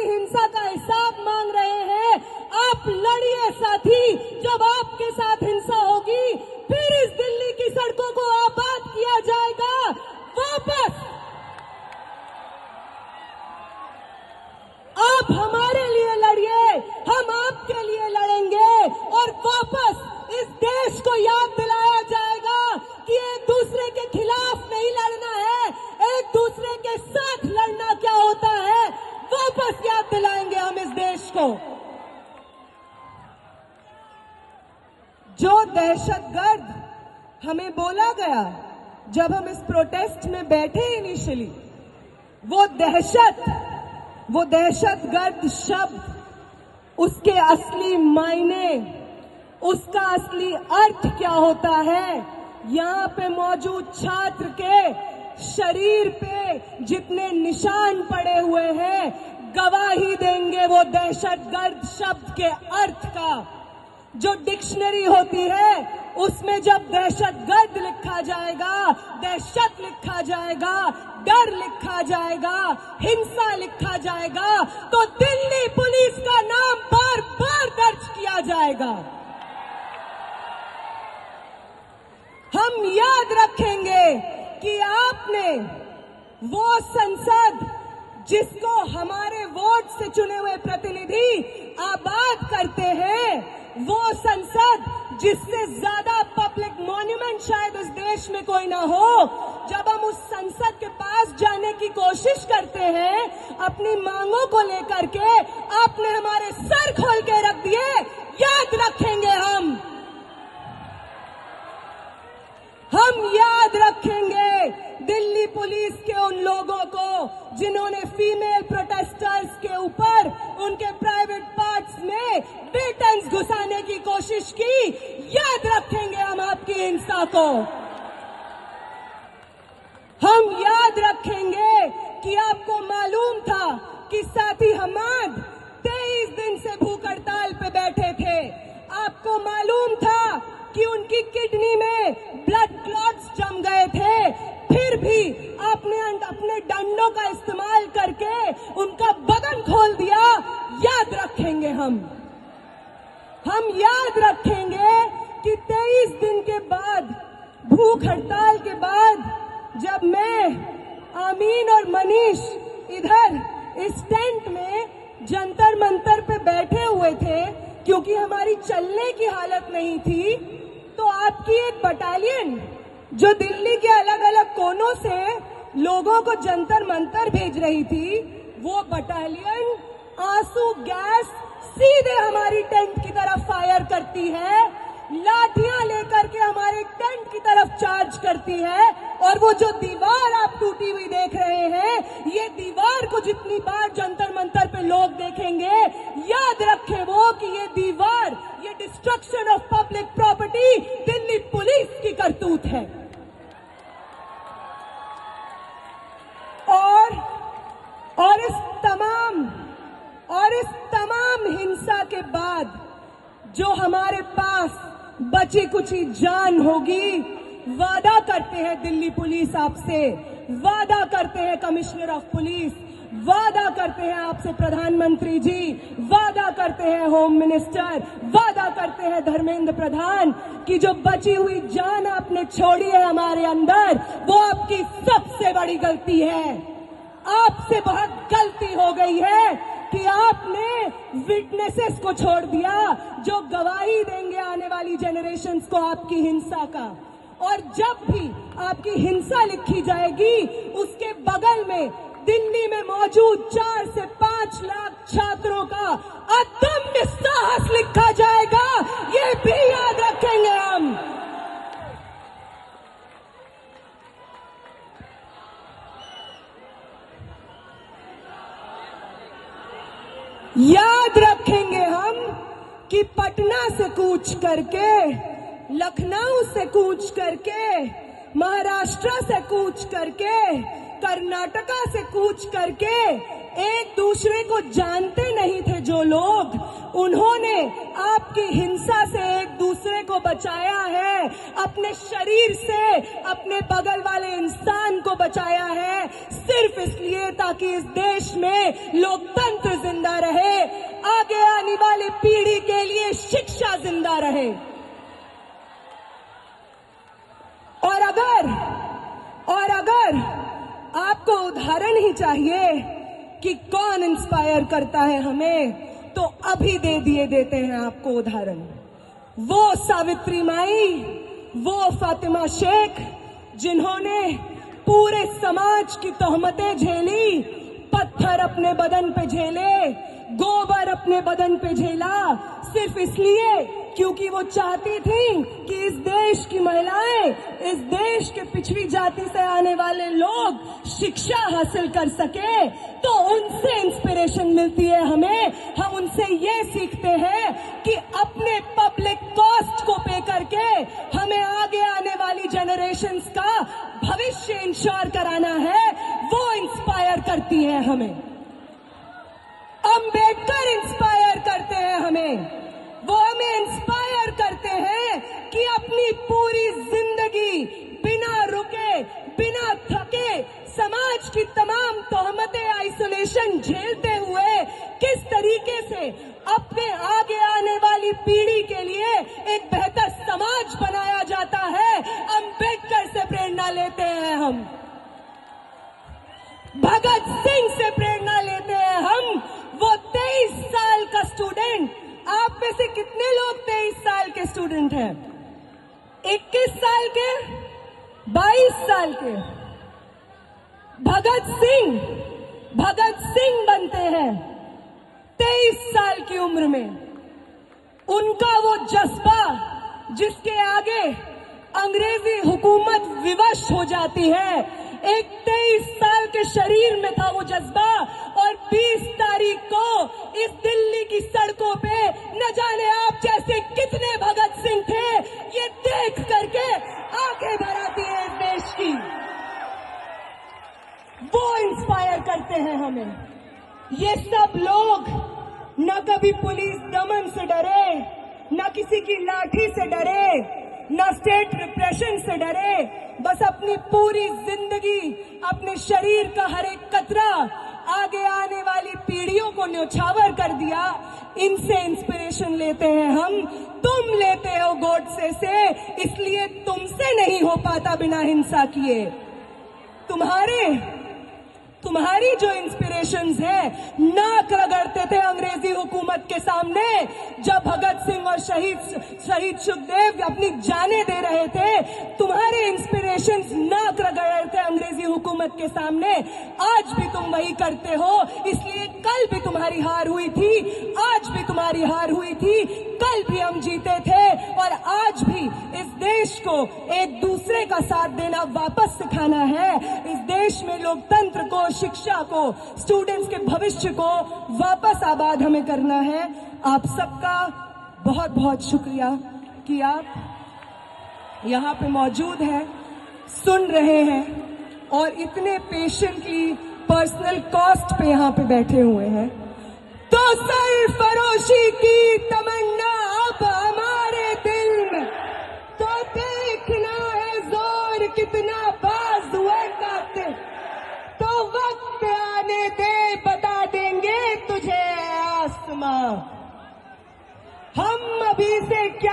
हिंसा का हिसाब मांग रहे हैं। आप लड़िए साथी, जब आपके साथ हिंसा होगी फिर इस दिल्ली की सड़कों को आबाद किया जाएगा। वापस आप हमारे लिए लड़िए, हम आपके लिए लड़ेंगे और वापस इस देश को याद दिलाया जाएगा कि एक दूसरे के खिलाफ नहीं लड़ना है, एक दूसरे के साथ लड़ना क्या होता है, वापस याद दिलाएंगे हम इस देश को। जो दहशतगर्द हमें बोला गया जब हम इस प्रोटेस्ट में बैठे इनिशियली, वो दहशतगर्द शब्द, उसके असली मायने, उसका असली अर्थ क्या होता है, यहाँ पे मौजूद छात्र के शरीर पे जितने निशान पड़े हुए हैं गवाही देंगे वो दहशतगर्द शब्द के अर्थ का। जो डिक्शनरी होती है उसमें जब दहशतगर्द लिखा जाएगा, दहशत लिखा जाएगा, डर लिखा जाएगा, हिंसा लिखा जाएगा, तो दिल्ली पुलिस का नाम बार बार दर्ज किया जाएगा। हम याद रखेंगे कि आपने वो संसद जिसको हमारे वोट से चुने हुए प्रतिनिधि आबाद करते हैं, वो संसद जिससे ज्यादा पब्लिक मॉन्यूमेंट शायद इस देश में कोई ना हो, जब हम उस संसद के पास जाने की कोशिश करते हैं अपनी मांगों को लेकर के, आपने हमारे सर खोल के रख दिए। याद रखेंगे हम याद रखेंगे दिल्ली पुलिस के उन लोगों को जिन्होंने फीमेल प्रोटेस्टर्स के ऊपर उनके प्राइवेट पार्ट्स में बेटन्स घुसाने की कोशिश की। याद रखेंगे हम आपकी हिंसा को। हम याद रखेंगे कि आपको मालूम था कि साथी हमाद 23 दिन से भूख हड़ताल पे बैठे थे। आपको मालूम था कि उनकी किडनी में ब्लड क्लॉट्स जम गए थे, फिर भी आपने अपने डंडों का इस्तेमाल करके उनका बदन खोल दिया। याद रखेंगे हम याद रखेंगे कि 23 दिन के बाद, भूख हड़ताल के बाद, जब मैं, आमीन और मनीष इधर इस टेंट में जंतर मंतर पे बैठे हुए थे क्योंकि हमारी चलने की हालत नहीं थी, तो आपकी एक बटालियन जो दिल्ली के अलग अलग कोनों से लोगों को जंतर मंतर भेज रही थी, वो बटालियन आंसू गैस सीधे हमारी टेंट की तरफ फायर करती है, लाठियां लेकर के हमारे टेंट की तरफ चार्ज करती है। और वो जो दीवार आप टूटी हुई देख रहे हैं, ये दीवार को जितनी बार जंतर मंतर पे लोग देखेंगे, याद रखें वो कि ये दीवार, ये destruction of public property Delhi police की करतूत है। और इस तमाम हिंसा के बाद जो हमारे पास बची कुची जान होगी, वादा करते हैं दिल्ली पुलिस आपसे, वादा करते हैं कमिश्नर ऑफ पुलिस, वादा करते हैं आपसे प्रधानमंत्री जी, वादा करते हैं होम मिनिस्टर, वादा करते हैं धर्मेंद्र प्रधान कि जो बची हुई जान आपने छोड़ी है हमारे अंदर, वो आपकी सबसे बड़ी गलती है। आपसे बहुत गलती हो गई है कि आपने विटनेसेस को छोड़ दिया जो गवाही देंगे आने वाली जनरेशन्स को आपकी हिंसा का। और जब भी आपकी हिंसा लिखी जाएगी, उसके बगल में दिल्ली में मौजूद 4 से 5 लाख छात्रों का अदम्य साहस लिखा जाएगा। ये भी याद रखेंगे हम। याद रखेंगे हम कि पटना से कूच करके, लखनऊ से कूच करके, महाराष्ट्र से कूच करके, कर्नाटका से कूच करके एक दूसरे को जानते नहीं थे जो लोग, उन्होंने आपकी हिंसा से एक दूसरे को बचाया है, अपने शरीर से अपने बगल वाले इंसान को बचाया है, सिर्फ इसलिए ताकि इस देश में लोकतंत्र जिंदा आने वाली पीढ़ी के लिए शिक्षा जिंदा रहे। और अगर आपको उदाहरण ही चाहिए कि कौन इंस्पायर करता है हमें, तो अभी देते हैं आपको उदाहरण। वो सावित्री माई, वो फातिमा शेख, जिन्होंने पूरे समाज की तोहमतें झेली, पत्थर अपने बदन पे झेले, गोबर अपने बदन पे झेला, सिर्फ इसलिए क्योंकि वो चाहती थी कि इस देश की महिलाएं, इस देश के पिछड़ी जाति से आने वाले लोग शिक्षा हासिल कर सके। तो उनसे इंस्पिरेशन मिलती है हमें। हम उनसे ये सीखते हैं कि अपने पब्लिक कॉस्ट को पे करके हमें आगे आने वाली जनरेशन्स का भविष्य इंश्योर कराना है। वो इंस्पायर करती है हमें। अंबेडकर इंस्पायर करते हैं हमें। वो हमें इंस्पायर करते हैं कि अपनी पूरी जिंदगी बिना रुके, बिना थके, समाज की तमाम तोहमतें, आइसोलेशन झेलते हुए किस तरीके से अपने आगे आने वाली पीढ़ी के लिए एक बेहतर समाज बनाया जाता है। अंबेडकर से प्रेरणा लेते हैं हम, भगत सिंह से प्रेरणा लेते हैं हम। वो 23 साल का स्टूडेंट, आप में से कितने लोग 23 साल के स्टूडेंट हैं? 21 साल के, 22 साल के। भगत सिंह बनते हैं 23 साल की उम्र में। उनका वो जज्बा जिसके आगे अंग्रेजी हुकूमत विवश हो जाती है, एक 23 साल के शरीर में था वो जज्बा। और 20 तारीख को इस दिल्ली की सड़कों पे न जाने आप जैसे कितने भगत सिंह थे, ये देख करके आंखें भर आती है इस देश की। वो इंस्पायर करते हैं हमें। ये सब लोग न कभी पुलिस दमन से डरे, न किसी की लाठी से डरे, न स्टेट रिप्रेशन से डरे, बस अपनी पूरी जिंदगी, अपने शरीर का हर एक कतरा आगे आने वाली पीढ़ियों को न्योछावर कर दिया। इनसे इंस्पिरेशन लेते हैं हम। तुम लेते हो गोडसे से, इसलिए तुमसे नहीं हो पाता बिना हिंसा किए। तुम्हारी जो इंस्पिरेशंस है, नाक रगड़ते थे अंग्रेजी हुकूमत के सामने जब भगत सिंह और शहीद सुखदेव अपनी जानें दे रहे थे। तुम्हारे इंस्पिरेशंस नाक रगड़ रहे थे अंग्रेजी हुकूमत के सामने। आज भी तुम वही करते हो, इसलिए कल भी तुम्हारी हार हुई थी, आज भी तुम्हारी हार हुई थी, कल भी हम जीते थे। और आज भी इस देश को एक दूसरे का साथ देना वापस सिखाना है। इस देश में लोकतंत्र को, शिक्षा को, स्टूडेंट्स के भविष्य को वापस आबाद हमें करना है। आप सबका बहुत बहुत शुक्रिया कि आप यहाँ पे मौजूद हैं, सुन रहे हैं और इतने पेशेंटली पर्सनल कॉस्ट पे यहाँ पे बैठे हुए हैं। तो सरफरोशी की तमन्ना अब हमारे दिल में, तो देखना है जोर कितना बाज हुए काते, तो वक्त आने दे बता देंगे तुझे आसमां। हम अभी से क्या